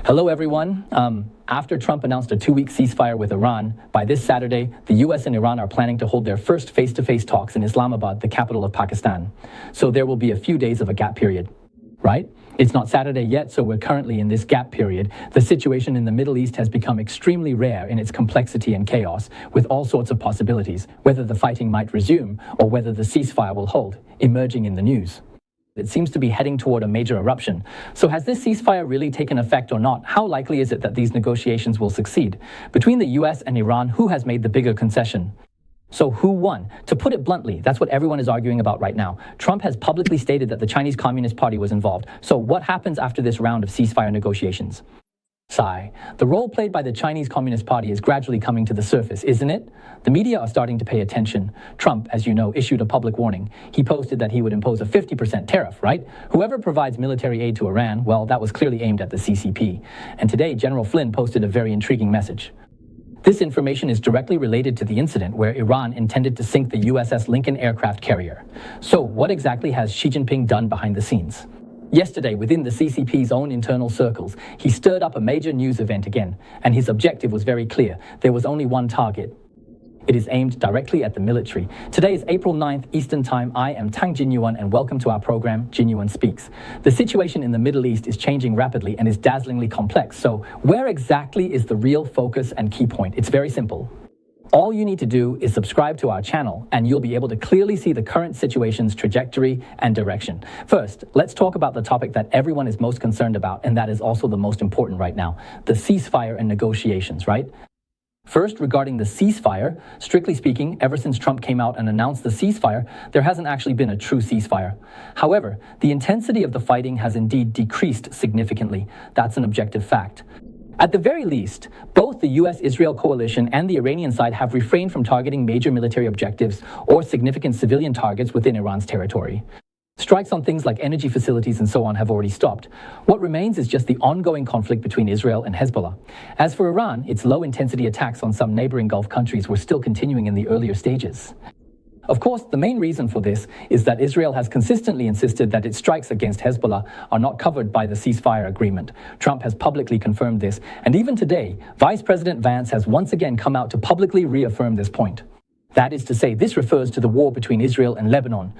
Hello, everyone. After Trump announced a 2-week ceasefire with Iran, by this Saturday, the US and Iran are planning to hold their first face-to-face talks in Islamabad, the capital of Pakistan. So there will be a few days of a gap period, right? It's not Saturday yet, so we're currently in this gap period. The situation in the Middle East has become extremely rare in its complexity and chaos, with all sorts of possibilities, whether the fighting might resume or whether the ceasefire will hold, emerging in the news. It seems to be heading toward a major eruption. So has this ceasefire really taken effect or not? How likely is it that these negotiations will succeed? Between the US and Iran, who has made the bigger concession? So who won? To put it bluntly, that's what everyone is arguing about right now. Trump has publicly stated that the Chinese Communist Party was involved. So what happens after this round of ceasefire negotiations? Sigh. The role played by the Chinese Communist Party is gradually coming to the surface, isn't it? The media are starting to pay attention. Trump, as you know, issued a public warning. He posted that he would impose a 50% tariff, right? Whoever provides military aid to Iran, well, that was clearly aimed at the CCP. And today, General Flynn posted a very intriguing message. This information is directly related to the incident where Iran intended to sink the USS Lincoln aircraft carrier. So what exactly has Xi Jinping done behind the scenes? Yesterday, within the CCP's own internal circles, he stirred up a major news event again, and his objective was very clear. There was only one target. It is aimed directly at the military. Today is April 9th, Eastern Time. I am Tang Jinyuan, and welcome to our program, Jinyuan Speaks. The situation in the Middle East is changing rapidly and is dazzlingly complex. So where exactly is the real focus and key point? It's very simple. All you need to do is subscribe to our channel, and you'll be able to clearly see the current situation's trajectory and direction. First, let's talk about the topic that everyone is most concerned about, and that is also the most important right now, the ceasefire and negotiations, right? First, regarding the ceasefire, strictly speaking, ever since Trump came out and announced the ceasefire, there hasn't actually been a true ceasefire. However, the intensity of the fighting has indeed decreased significantly. That's an objective fact. At the very least, both the US-Israel coalition and the Iranian side have refrained from targeting major military objectives or significant civilian targets within Iran's territory. Strikes on things like energy facilities and so on have already stopped. What remains is just the ongoing conflict between Israel and Hezbollah. As for Iran, its low-intensity attacks on some neighboring Gulf countries were still continuing in the earlier stages. Of course, the main reason for this is that Israel has consistently insisted that its strikes against Hezbollah are not covered by the ceasefire agreement. Trump has publicly confirmed this, and even today, Vice President Vance has once again come out to publicly reaffirm this point. That is to say, this refers to the war between Israel and Lebanon.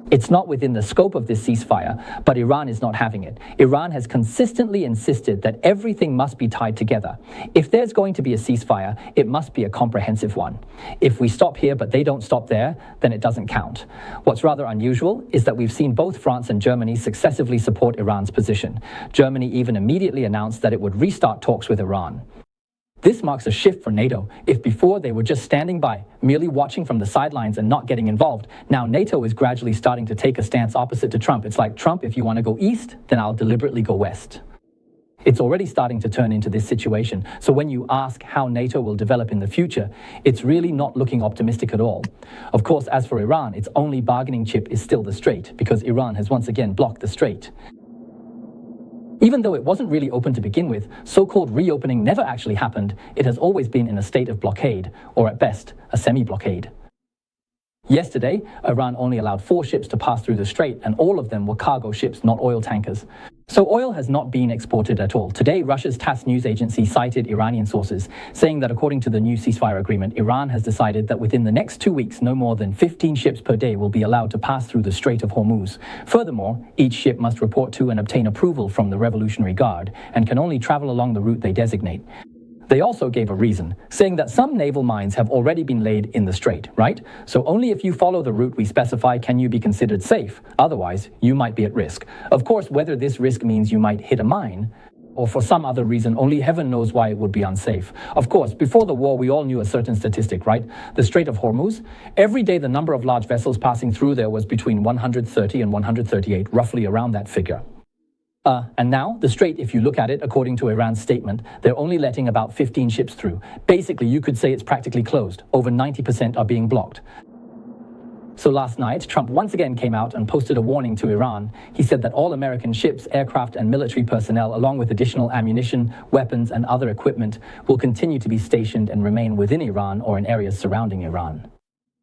It's not within the scope of this ceasefire, but Iran is not having it. Iran has consistently insisted that everything must be tied together. If there's going to be a ceasefire, it must be a comprehensive one. If we stop here but they don't stop there, then it doesn't count. What's rather unusual is that we've seen both France and Germany successively support Iran's position. Germany even immediately announced that it would restart talks with Iran. This marks a shift for NATO. If before they were just standing by, merely watching from the sidelines and not getting involved, now NATO is gradually starting to take a stance opposite to Trump. It's like, Trump, if you want to go east, then I'll deliberately go west. It's already starting to turn into this situation. So when you ask how NATO will develop in the future, it's really not looking optimistic at all. Of course, as for Iran, its only bargaining chip is still the Strait, because Iran has once again blocked the Strait. Even though it wasn't really open to begin with, so-called reopening never actually happened. It has always been in a state of blockade, or at best, a semi-blockade. Yesterday, Iran only allowed 4 ships to pass through the strait, and all of them were cargo ships, not oil tankers. So oil has not been exported at all. Today, Russia's TASS news agency cited Iranian sources, saying that according to the new ceasefire agreement, Iran has decided that within the next 2 weeks, no more than 15 ships per day will be allowed to pass through the Strait of Hormuz. Furthermore, each ship must report to and obtain approval from the Revolutionary Guard, and can only travel along the route they designate. They also gave a reason, saying that some naval mines have already been laid in the strait, right? So only if you follow the route we specify can you be considered safe. Otherwise, you might be at risk. Of course, whether this risk means you might hit a mine, or for some other reason, only heaven knows why it would be unsafe. Of course, before the war, we all knew a certain statistic, right? The Strait of Hormuz. Every day, the number of large vessels passing through there was between 130 and 138, roughly around that figure. And now, the strait, if you look at it, according to Iran's statement, they're only letting about 15 ships through. Basically, you could say it's practically closed. Over 90% are being blocked. So last night, Trump once again came out and posted a warning to Iran. He said that all American ships, aircraft, and military personnel, along with additional ammunition, weapons, and other equipment, will continue to be stationed and remain within Iran or in areas surrounding Iran.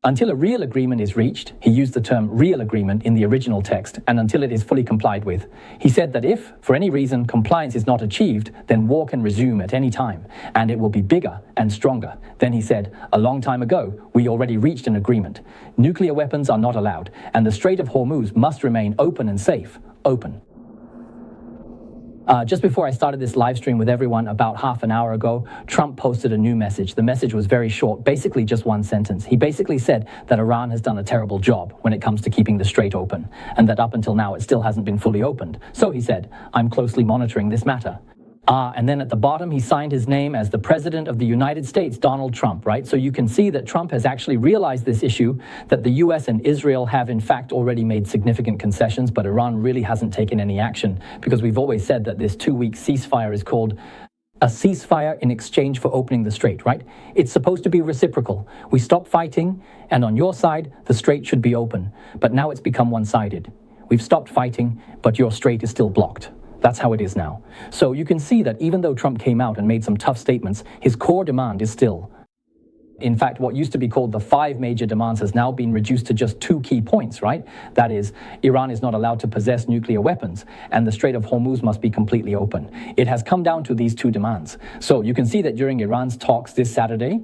Until a real agreement is reached, he used the term real agreement in the original text, and until it is fully complied with. He said that if, for any reason, compliance is not achieved, then war can resume at any time, and it will be bigger and stronger. Then he said, a long time ago, we already reached an agreement. Nuclear weapons are not allowed, and the Strait of Hormuz must remain open and safe. Open. Just before I started this live stream with everyone about half an hour ago, Trump posted a new message. The message was very short, basically just one sentence. He basically said that Iran has done a terrible job when it comes to keeping the strait open, and that up until now it still hasn't been fully opened. So he said, I'm closely monitoring this matter. And then at the bottom, he signed his name as the President of the United States, Donald Trump, right? So you can see that Trump has actually realized this issue, that the US and Israel have in fact already made significant concessions, but Iran really hasn't taken any action, because we've always said that this 2-week ceasefire is called a ceasefire in exchange for opening the strait, right? It's supposed to be reciprocal. We stop fighting, and on your side, the strait should be open. But now it's become one-sided. We've stopped fighting, but your strait is still blocked. That's how it is now. So you can see that even though Trump came out and made some tough statements, his core demand is still. In fact, what used to be called the 5 major demands has now been reduced to just 2 key points, right? That is, Iran is not allowed to possess nuclear weapons, and the Strait of Hormuz must be completely open. It has come down to these 2 demands. So you can see that during Iran's talks this Saturday,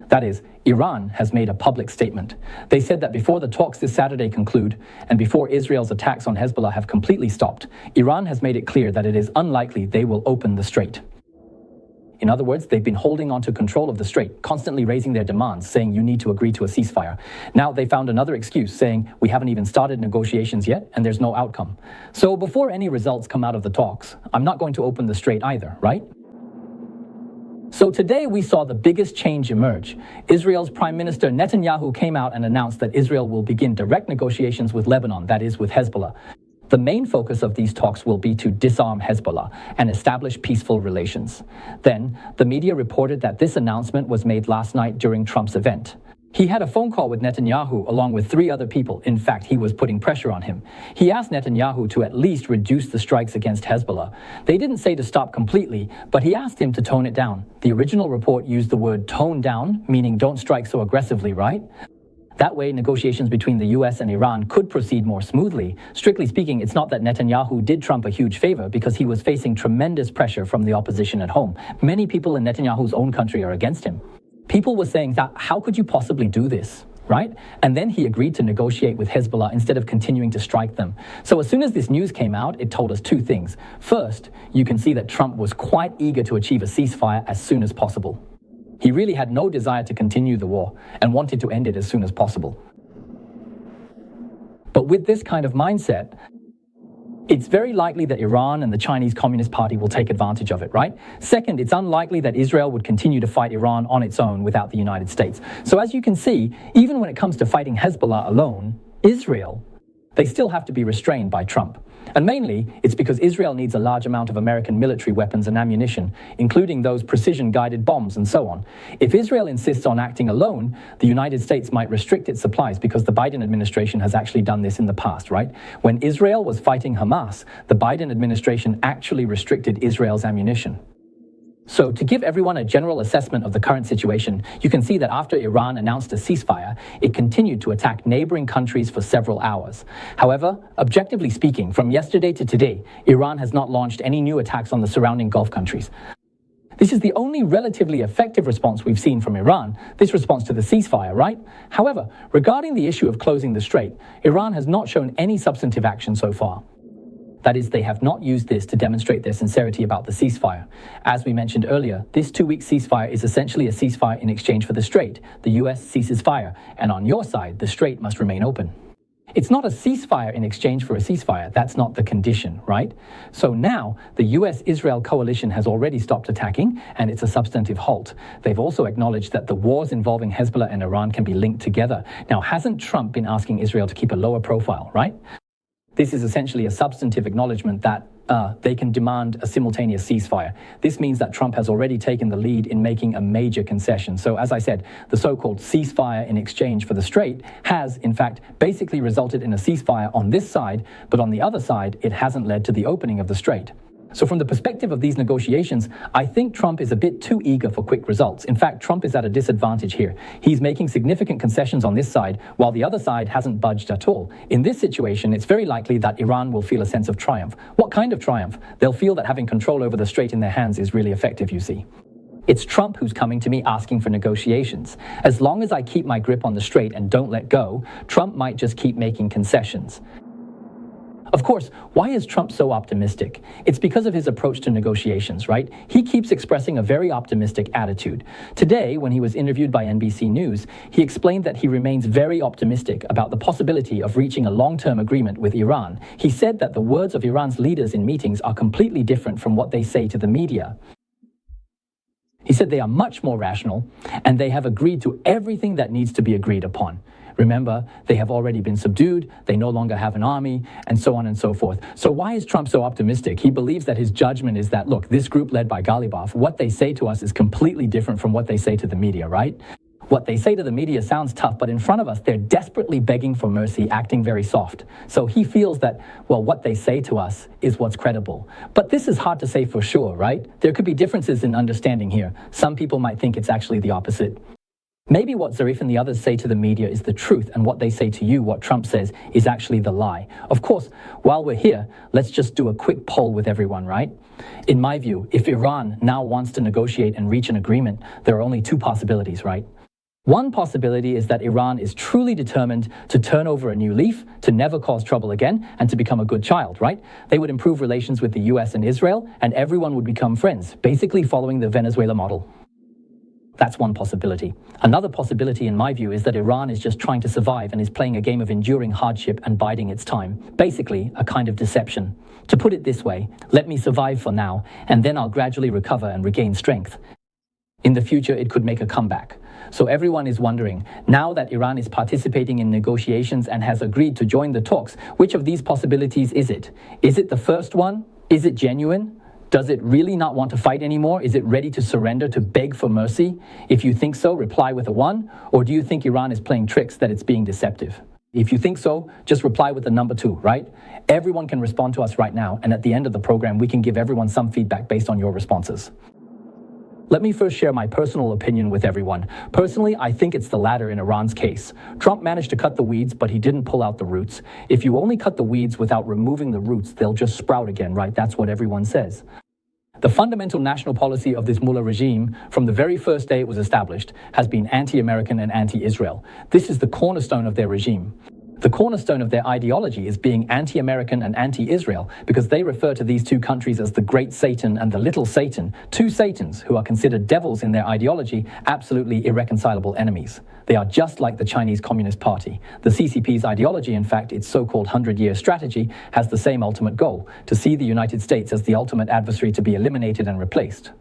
that is, Iran has made a public statement. They said that before the talks this Saturday conclude, and before Israel's attacks on Hezbollah have completely stopped, Iran has made it clear that it is unlikely they will open the strait. In other words, they've been holding on to control of the strait, constantly raising their demands, saying you need to agree to a ceasefire. Now they found another excuse, saying we haven't even started negotiations yet, and there's no outcome. So before any results come out of the talks, I'm not going to open the strait either, right? So today we saw the biggest change emerge. Israel's Prime Minister Netanyahu came out and announced that Israel will begin direct negotiations with Lebanon, that is, with Hezbollah. The main focus of these talks will be to disarm Hezbollah and establish peaceful relations. Then, the media reported that this announcement was made last night during Trump's event. He had a phone call with Netanyahu along with 3 other people. In fact, he was putting pressure on him. He asked Netanyahu to at least reduce the strikes against Hezbollah. They didn't say to stop completely, but he asked him to tone it down. The original report used the word tone down, meaning don't strike so aggressively, right? That way, negotiations between the US and Iran could proceed more smoothly. Strictly speaking, it's not that Netanyahu did Trump a huge favor, because he was facing tremendous pressure from the opposition at home. Many people in Netanyahu's own country are against him. People were saying that, how could you possibly do this, right? And then he agreed to negotiate with Hezbollah instead of continuing to strike them. So as soon as this news came out, it told us 2 things. First, you can see that Trump was quite eager to achieve a ceasefire as soon as possible. He really had no desire to continue the war and wanted to end it as soon as possible. But with this kind of mindset, it's very likely that Iran and the Chinese Communist Party will take advantage of it, right? Second, it's unlikely that Israel would continue to fight Iran on its own without the United States. So as you can see, even when it comes to fighting Hezbollah alone, Israel, they still have to be restrained by Trump. And mainly, it's because Israel needs a large amount of American military weapons and ammunition, including those precision-guided bombs and so on. If Israel insists on acting alone, the United States might restrict its supplies, because the Biden administration has actually done this in the past, right? When Israel was fighting Hamas, the Biden administration actually restricted Israel's ammunition. So to give everyone a general assessment of the current situation, you can see that after Iran announced a ceasefire, it continued to attack neighboring countries for several hours. However, objectively speaking, from yesterday to today, Iran has not launched any new attacks on the surrounding Gulf countries. This is the only relatively effective response we've seen from Iran, this response to the ceasefire, right? However, regarding the issue of closing the strait, Iran has not shown any substantive action so far. That is, they have not used this to demonstrate their sincerity about the ceasefire. As we mentioned earlier, this 2-week ceasefire is essentially a ceasefire in exchange for the strait. The US ceases fire, and on your side, the strait must remain open. It's not a ceasefire in exchange for a ceasefire. That's not the condition, right? So now, the US-Israel coalition has already stopped attacking, and it's a substantive halt. They've also acknowledged that the wars involving Hezbollah and Iran can be linked together. Now, hasn't Trump been asking Israel to keep a lower profile, right? This is essentially a substantive acknowledgement that they can demand a simultaneous ceasefire. This means that Trump has already taken the lead in making a major concession. So as I said, the so-called ceasefire in exchange for the strait has, in fact, basically resulted in a ceasefire on this side, but on the other side, it hasn't led to the opening of the strait. So from the perspective of these negotiations, I think Trump is a bit too eager for quick results. In fact, Trump is at a disadvantage here. He's making significant concessions on this side, while the other side hasn't budged at all. In this situation, it's very likely that Iran will feel a sense of triumph. What kind of triumph? They'll feel that having control over the strait in their hands is really effective, you see. It's Trump who's coming to me asking for negotiations. As long as I keep my grip on the strait and don't let go, Trump might just keep making concessions. Of course, why is Trump so optimistic? It's because of his approach to negotiations, right? He keeps expressing a very optimistic attitude. Today, when he was interviewed by NBC News, he explained that he remains very optimistic about the possibility of reaching a long-term agreement with Iran. He said that the words of Iran's leaders in meetings are completely different from what they say to the media. He said they are much more rational, and they have agreed to everything that needs to be agreed upon. Remember, they have already been subdued, they no longer have an army, and so on and so forth. So why is Trump so optimistic? He believes that his judgment is that, look, this group led by Ghalibaf, what they say to us is completely different from what they say to the media, right? What they say to the media sounds tough, but in front of us, they're desperately begging for mercy, acting very soft. So he feels that, well, what they say to us is what's credible. But this is hard to say for sure, right? There could be differences in understanding here. Some people might think it's actually the opposite. Maybe what Zarif and the others say to the media is the truth, and what they say to you, what Trump says, is actually the lie. Of course, while we're here, let's just do a quick poll with everyone, right? In my view, if Iran now wants to negotiate and reach an agreement, there are only two possibilities, right? One possibility is that Iran is truly determined to turn over a new leaf, to never cause trouble again, and to become a good child, right? They would improve relations with the US and Israel, and everyone would become friends, basically following the Venezuela model. That's one possibility. Another possibility, in my view, is that Iran is just trying to survive and is playing a game of enduring hardship and biding its time. Basically, a kind of deception. To put it this way, let me survive for now, and then I'll gradually recover and regain strength. In the future, it could make a comeback. So everyone is wondering, now that Iran is participating in negotiations and has agreed to join the talks, which of these possibilities is it? Is it the first one? Is it genuine? Does it really not want to fight anymore? Is it ready to surrender, to beg for mercy? If you think so, reply with a 1. Or do you think Iran is playing tricks, that it's being deceptive? If you think so, just reply with the number 2, right? Everyone can respond to us right now, and at the end of the program, we can give everyone some feedback based on your responses. Let me first share my personal opinion with everyone. Personally, I think it's the latter in Iran's case. Trump managed to cut the weeds, but he didn't pull out the roots. If you only cut the weeds without removing the roots, they'll just sprout again, right? That's what everyone says. The fundamental national policy of this mullah regime, from the very first day it was established, has been anti-American and anti-Israel. This is the cornerstone of their regime. The cornerstone of their ideology is being anti-American and anti-Israel because they refer to these two countries as the Great Satan and the Little Satan, two Satans who are considered devils in their ideology, absolutely irreconcilable enemies. They are just like the Chinese Communist Party. The CCP's ideology, in fact, its so-called 100-year strategy, has the same ultimate goal, to see the United States as the ultimate adversary to be eliminated and replaced.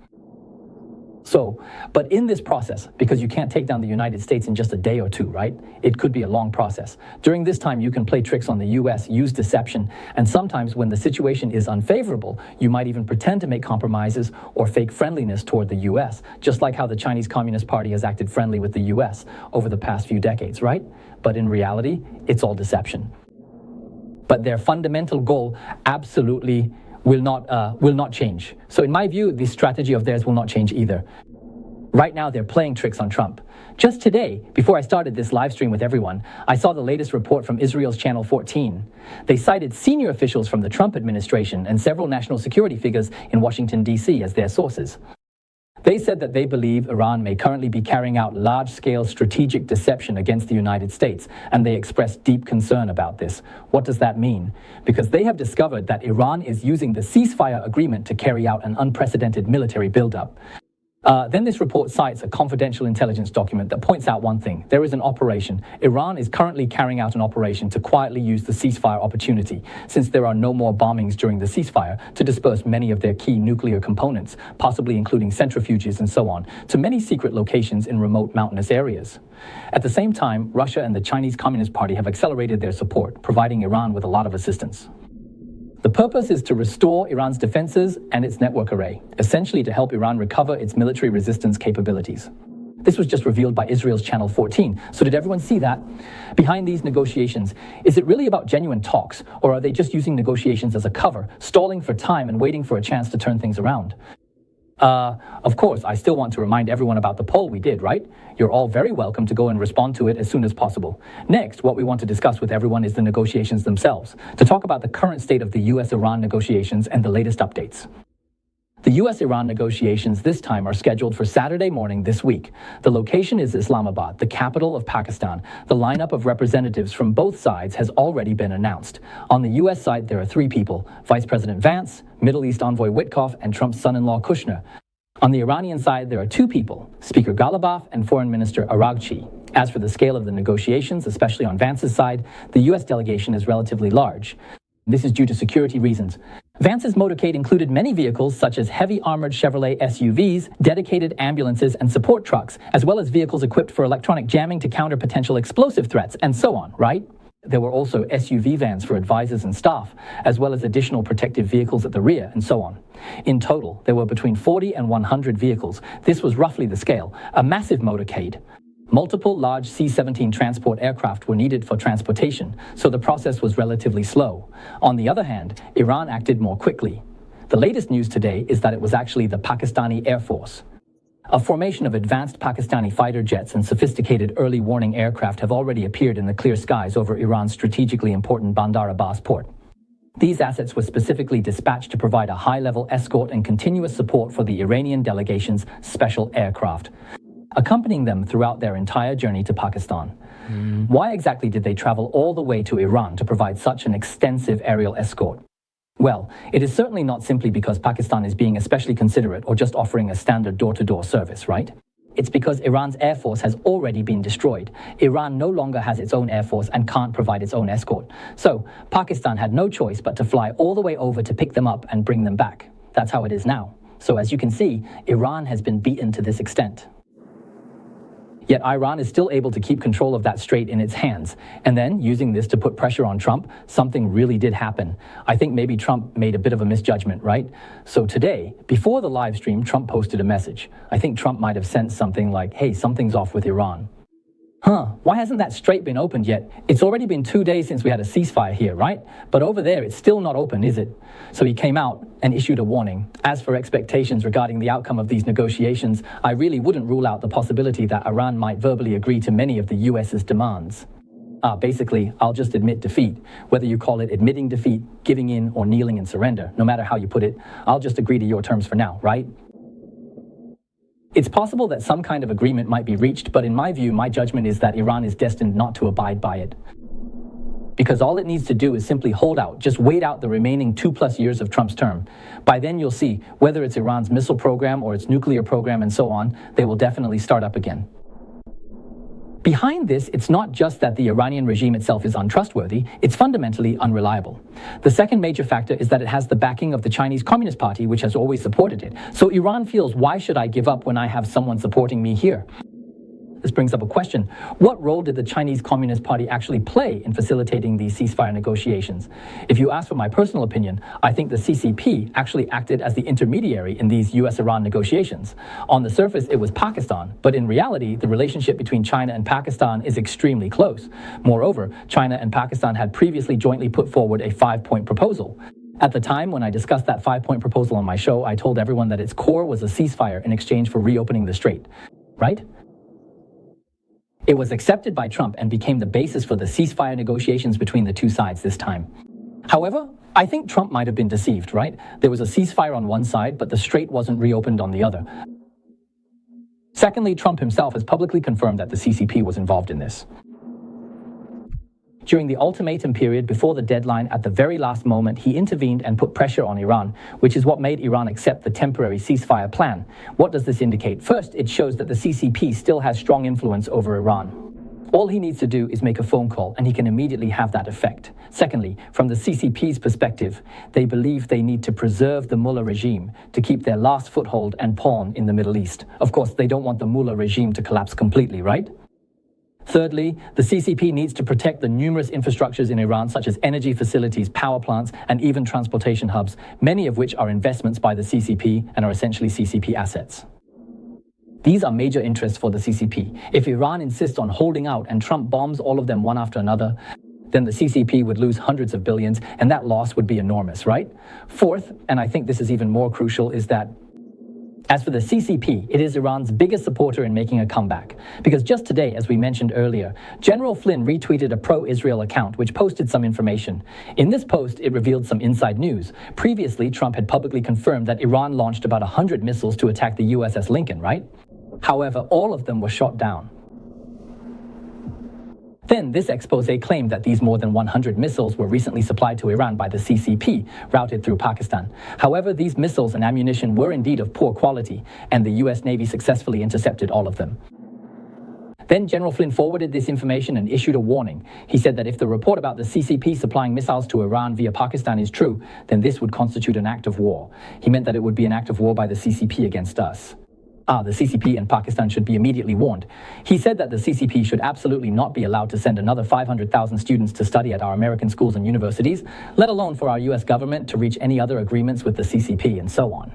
But in this process, because you can't take down the United States in just a day or two, right? It could be a long process. During this time, you can play tricks on the US, use deception, and sometimes when the situation is unfavorable, you might even pretend to make compromises or fake friendliness toward the US, just like how the Chinese Communist Party has acted friendly with the US over the past few decades, right? But in reality, it's all deception. But their fundamental goal absolutely will not change. So in my view, this strategy of theirs will not change either. Right now, they're playing tricks on Trump. Just today, before I started this live stream with everyone, I saw the latest report from Israel's Channel 14. They cited senior officials from the Trump administration and several national security figures in Washington, D.C. as their sources. They said that they believe Iran may currently be carrying out large-scale strategic deception against the United States, and they expressed deep concern about this. What does that mean? Because they have discovered that Iran is using the ceasefire agreement to carry out an unprecedented military buildup. Then this report cites a confidential intelligence document that points out one thing. There is an operation. Iran is currently carrying out an operation to quietly use the ceasefire opportunity, since there are no more bombings during the ceasefire, to disperse many of their key nuclear components, possibly including centrifuges and so on, to many secret locations in remote mountainous areas. At the same time, Russia and the Chinese Communist Party have accelerated their support, providing Iran with a lot of assistance. The purpose is to restore Iran's defenses and its network array, essentially to help Iran recover its military resistance capabilities. This was just revealed by Israel's Channel 14. So did everyone see that? Behind these negotiations, is it really about genuine talks, or are they just using negotiations as a cover, stalling for time and waiting for a chance to turn things around? Of course, I still want to remind everyone about the poll we did, right? You're all very welcome to go and respond to it as soon as possible. Next, what we want to discuss with everyone is the negotiations themselves, to talk about the current state of the US-Iran negotiations and the latest updates. The US-Iran negotiations this time are scheduled for Saturday morning this week. The location is Islamabad, the capital of Pakistan. The lineup of representatives from both sides has already been announced. On the US side, there are 3 people: Vice President Vance, Middle East envoy Witkoff, and Trump's son-in-law Kushner. On the Iranian side, there are 2 people: Speaker Ghalibaf and Foreign Minister Araghchi. As for the scale of the negotiations, especially on Vance's side, the US delegation is relatively large. This is due to security reasons. Vance's motorcade included many vehicles such as heavy armored Chevrolet SUVs, dedicated ambulances and support trucks, as well as vehicles equipped for electronic jamming to counter potential explosive threats, and so on, right? There were also SUV vans for advisors and staff, as well as additional protective vehicles at the rear, and so on. In total, there were between 40 and 100 vehicles. This was roughly the scale, a massive motorcade. Multiple large C-17 transport aircraft were needed for transportation, so the process was relatively slow. On the other hand, Iran acted more quickly. The latest news today is that it was actually the Pakistani Air Force. A formation of advanced Pakistani fighter jets and sophisticated early warning aircraft have already appeared in the clear skies over Iran's strategically important Bandar Abbas port. These assets were specifically dispatched to provide a high-level escort and continuous support for the Iranian delegation's special aircraft, accompanying them throughout their entire journey to Pakistan. Why exactly did they travel all the way to Iran to provide such an extensive aerial escort? Well, it is certainly not simply because Pakistan is being especially considerate or just offering a standard door-to-door service, right? It's because Iran's air force has already been destroyed. Iran no longer has its own air force and can't provide its own escort. So, Pakistan had no choice but to fly all the way over to pick them up and bring them back. That's how it is now. So as you can see, Iran has been beaten to this extent. Yet Iran is still able to keep control of that strait in its hands. And then, using this to put pressure on Trump, something really did happen. I think maybe Trump made a bit of a misjudgment, right? So today, before the live stream, Trump posted a message. I think Trump might have sent something like, hey, something's off with Iran. Why hasn't that strait been opened yet? It's already been 2 days since we had a ceasefire here, right? But over there, it's still not open, is it? So he came out and issued a warning. As for expectations regarding the outcome of these negotiations, I really wouldn't rule out the possibility that Iran might verbally agree to many of the US's demands. Basically, I'll just admit defeat. Whether you call it admitting defeat, giving in, or kneeling in surrender, no matter how you put it, I'll just agree to your terms for now, right? It's possible that some kind of agreement might be reached, but in my view, my judgment is that Iran is destined not to abide by it. Because all it needs to do is simply hold out, just wait out the remaining 2+ years of Trump's term. By then you'll see, whether it's Iran's missile program or its nuclear program and so on, they will definitely start up again. Behind this, it's not just that the Iranian regime itself is untrustworthy, it's fundamentally unreliable. The second major factor is that it has the backing of the Chinese Communist Party, which has always supported it. So Iran feels, why should I give up when I have someone supporting me here? This brings up a question. What role did the Chinese Communist Party actually play in facilitating these ceasefire negotiations? If you ask for my personal opinion, I think the CCP actually acted as the intermediary in these US-Iran negotiations. On the surface, it was Pakistan, but in reality, the relationship between China and Pakistan is extremely close. Moreover, China and Pakistan had previously jointly put forward a 5-point proposal. At the time, when I discussed that 5-point proposal on my show, I told everyone that its core was a ceasefire in exchange for reopening the strait, right? It was accepted by Trump and became the basis for the ceasefire negotiations between the two sides this time. However, I think Trump might have been deceived, right? There was a ceasefire on one side, but the strait wasn't reopened on the other. Secondly, Trump himself has publicly confirmed that the CCP was involved in this. During the ultimatum period before the deadline, at the very last moment, he intervened and put pressure on Iran, which is what made Iran accept the temporary ceasefire plan. What does this indicate? First, it shows that the CCP still has strong influence over Iran. All he needs to do is make a phone call, and he can immediately have that effect. Secondly, from the CCP's perspective, they believe they need to preserve the mullah regime to keep their last foothold and pawn in the Middle East. Of course, they don't want the mullah regime to collapse completely, right? Thirdly, the CCP needs to protect the numerous infrastructures in Iran, such as energy facilities, power plants, and even transportation hubs, many of which are investments by the CCP and are essentially CCP assets. These are major interests for the CCP. If Iran insists on holding out and Trump bombs all of them one after another, then the CCP would lose hundreds of billions, and that loss would be enormous, right? Fourth, and I think this is even more crucial, is that as for the CCP, it is Iran's biggest supporter in making a comeback. Because just today, as we mentioned earlier, General Flynn retweeted a pro-Israel account which posted some information. In this post, it revealed some inside news. Previously, Trump had publicly confirmed that Iran launched about 100 missiles to attack the USS Lincoln, right? However, all of them were shot down. Then this expose claimed that these more than 100 missiles were recently supplied to Iran by the CCP, routed through Pakistan. However, these missiles and ammunition were indeed of poor quality, and the US Navy successfully intercepted all of them. Then General Flynn forwarded this information and issued a warning. He said that if the report about the CCP supplying missiles to Iran via Pakistan is true, then this would constitute an act of war. He meant that it would be an act of war by the CCP against us. The CCP and Pakistan should be immediately warned. He said that the CCP should absolutely not be allowed to send another 500,000 students to study at our American schools and universities, let alone for our US government to reach any other agreements with the CCP and so on.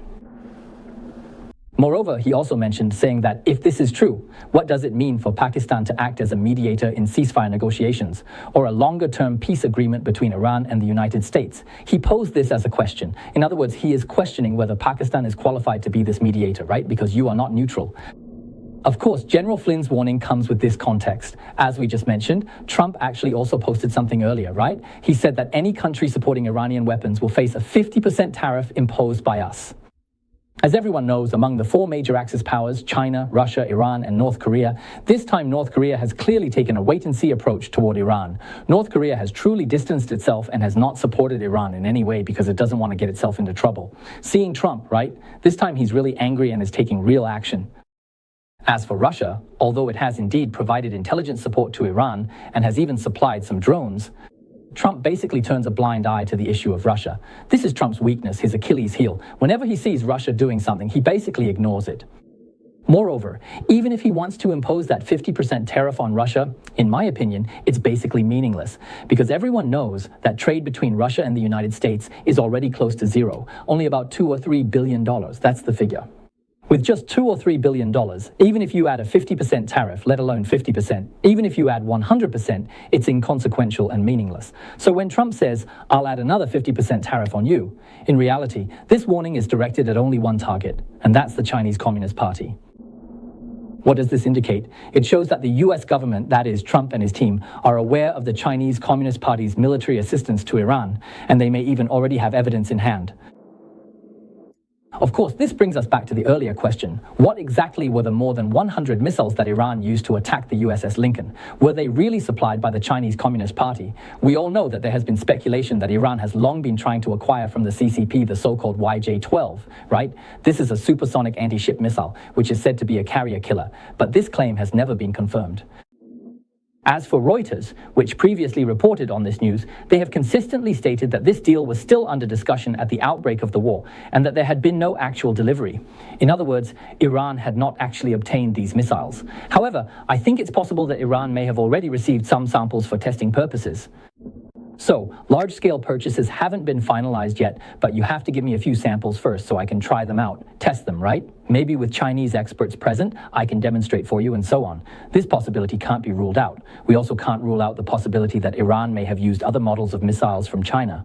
Moreover, he also mentioned saying that if this is true, what does it mean for Pakistan to act as a mediator in ceasefire negotiations or a longer-term peace agreement between Iran and the United States? He posed this as a question. In other words, he is questioning whether Pakistan is qualified to be this mediator, right? Because you are not neutral. Of course, General Flynn's warning comes with this context. As we just mentioned, Trump actually also posted something earlier, right? He said that any country supporting Iranian weapons will face a 50% tariff imposed by us. As everyone knows, among the four major Axis powers, China, Russia, Iran, and North Korea, this time North Korea has clearly taken a wait-and-see approach toward Iran. North Korea has truly distanced itself and has not supported Iran in any way because it doesn't want to get itself into trouble. Seeing Trump, right? This time he's really angry and is taking real action. As for Russia, although it has indeed provided intelligence support to Iran and has even supplied some drones, Trump basically turns a blind eye to the issue of Russia. This is Trump's weakness, his Achilles heel. Whenever he sees Russia doing something, he basically ignores it. Moreover, even if he wants to impose that 50% tariff on Russia, in my opinion, it's basically meaningless, because everyone knows that trade between Russia and the United States is already close to zero, only about $2 or $3 billion. That's the figure. With just $2 or $3 billion, even if you add a 50% tariff, let alone 50%, even if you add 100%, it's inconsequential and meaningless. So when Trump says, I'll add another 50% tariff on you, in reality, this warning is directed at only one target, and that's the Chinese Communist Party. What does this indicate? It shows that the US government, that is, Trump and his team, are aware of the Chinese Communist Party's military assistance to Iran, and they may even already have evidence in hand. Of course, this brings us back to the earlier question. What exactly were the more than 100 missiles that Iran used to attack the USS Lincoln? Were they really supplied by the Chinese Communist Party? We all know that there has been speculation that Iran has long been trying to acquire from the CCP the so-called YJ-12, right? This is a supersonic anti-ship missile, which is said to be a carrier killer, but this claim has never been confirmed. As for Reuters, which previously reported on this news, they have consistently stated that this deal was still under discussion at the outbreak of the war and that there had been no actual delivery. In other words, Iran had not actually obtained these missiles. However, I think it's possible that Iran may have already received some samples for testing purposes. So, large-scale purchases haven't been finalized yet, but you have to give me a few samples first so I can try them out, test them, right? Maybe with Chinese experts present, I can demonstrate for you and so on. This possibility can't be ruled out. We also can't rule out the possibility that Iran may have used other models of missiles from China.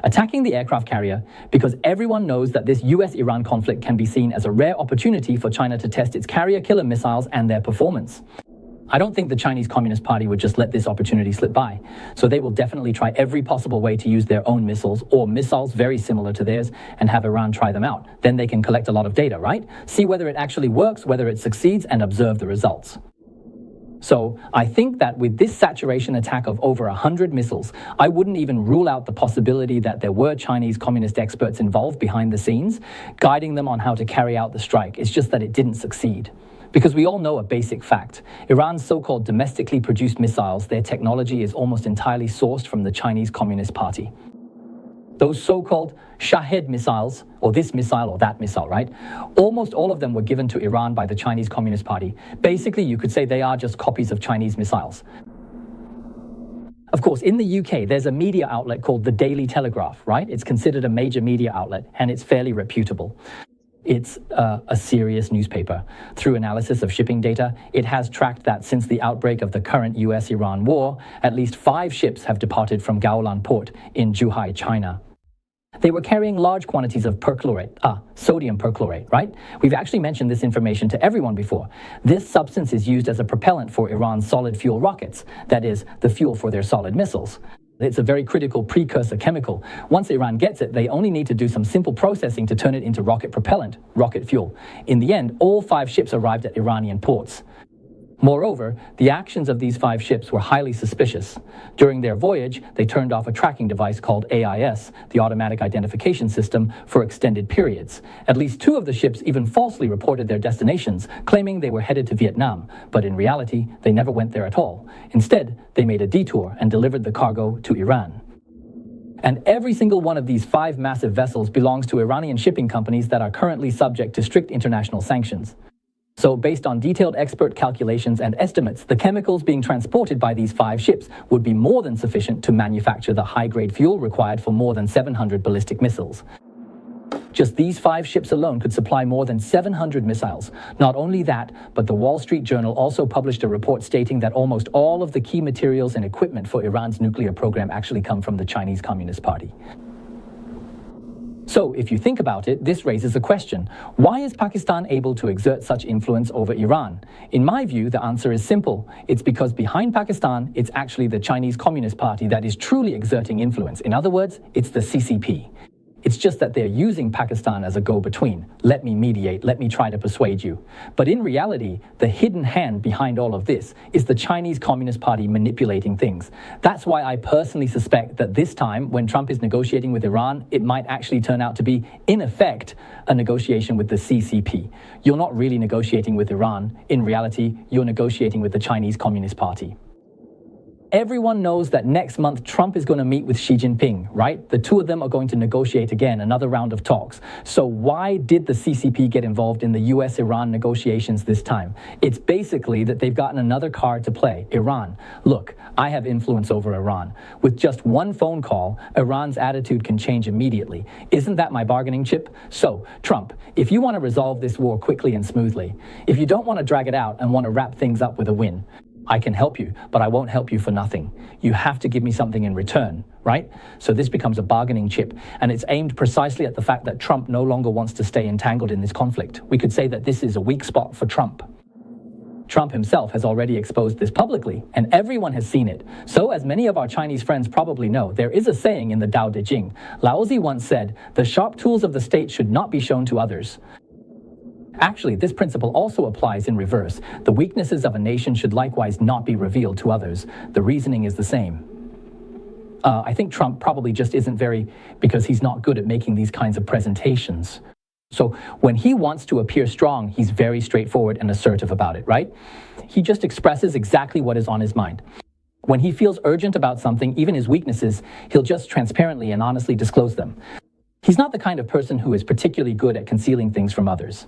Attacking the aircraft carrier, because everyone knows that this US-Iran conflict can be seen as a rare opportunity for China to test its carrier-killer missiles and their performance. I don't think the Chinese Communist Party would just let this opportunity slip by, so they will definitely try every possible way to use their own missiles or missiles very similar to theirs and have Iran try them out. Then they can collect a lot of data, right? See whether it actually works, whether it succeeds, and observe the results. So I think that with this saturation attack of over 100 missiles, I wouldn't even rule out the possibility that there were Chinese communist experts involved behind the scenes, guiding them on how to carry out the strike. It's just that it didn't succeed. Because we all know a basic fact. Iran's so-called domestically produced missiles, their technology is almost entirely sourced from the Chinese Communist Party. Those so-called Shahed missiles, or this missile or that missile, right? Almost all of them were given to Iran by the Chinese Communist Party. Basically, you could say they are just copies of Chinese missiles. Of course, in the UK, there's a media outlet called the Daily Telegraph, right? It's considered a major media outlet, and it's fairly reputable. It's a serious newspaper. Through analysis of shipping data, it has tracked that since the outbreak of the current US-Iran war, at least 5 ships have departed from Gaolan port in Zhuhai, China. They were carrying large quantities of sodium perchlorate, right? We've actually mentioned this information to everyone before. This substance is used as a propellant for Iran's solid fuel rockets, that is, the fuel for their solid missiles. It's a very critical precursor chemical. Once Iran gets it, they only need to do some simple processing to turn it into rocket propellant, rocket fuel. In the end, all 5 ships arrived at Iranian ports. Moreover, the actions of these 5 ships were highly suspicious. During their voyage, they turned off a tracking device called AIS, the Automatic Identification System, for extended periods. At least 2 of the ships even falsely reported their destinations, claiming they were headed to Vietnam, but in reality, they never went there at all. Instead, they made a detour and delivered the cargo to Iran. And every single one of these 5 massive vessels belongs to Iranian shipping companies that are currently subject to strict international sanctions. So based on detailed expert calculations and estimates, the chemicals being transported by these 5 ships would be more than sufficient to manufacture the high-grade fuel required for more than 700 ballistic missiles. Just these 5 ships alone could supply more than 700 missiles. Not only that, but the Wall Street Journal also published a report stating that almost all of the key materials and equipment for Iran's nuclear program actually come from the Chinese Communist Party. So, if you think about it, this raises a question. Why is Pakistan able to exert such influence over Iran? In my view, the answer is simple. It's because behind Pakistan, it's actually the Chinese Communist Party that is truly exerting influence. In other words, it's the CCP. It's just that they're using Pakistan as a go-between. Let me mediate, let me try to persuade you. But in reality, the hidden hand behind all of this is the Chinese Communist Party manipulating things. That's why I personally suspect that this time, when Trump is negotiating with Iran, it might actually turn out to be, in effect, a negotiation with the CCP. You're not really negotiating with Iran. In reality, you're negotiating with the Chinese Communist Party. Everyone knows that next month Trump is going to meet with Xi Jinping, right? The 2 of them are going to negotiate again, another round of talks. So why did the CCP get involved in the US-Iran negotiations this time? It's basically that they've gotten another card to play, Iran. Look, I have influence over Iran. With just 1 phone call, Iran's attitude can change immediately. Isn't that my bargaining chip? So, Trump, if you want to resolve this war quickly and smoothly, if you don't want to drag it out and want to wrap things up with a win, I can help you, but I won't help you for nothing. You have to give me something in return, right? So this becomes a bargaining chip, and it's aimed precisely at the fact that Trump no longer wants to stay entangled in this conflict. We could say that this is a weak spot for Trump. Trump himself has already exposed this publicly, and everyone has seen it. So, as many of our Chinese friends probably know, there is a saying in the Tao Te Ching. Laozi once said, "The sharp tools of the state should not be shown to others." Actually, this principle also applies in reverse. The weaknesses of a nation should likewise not be revealed to others. The reasoning is the same. I think Trump probably just isn't because he's not good at making these kinds of presentations. So when he wants to appear strong, he's very straightforward and assertive about it, right? He just expresses exactly what is on his mind. When he feels urgent about something, even his weaknesses, he'll just transparently and honestly disclose them. He's not the kind of person who is particularly good at concealing things from others.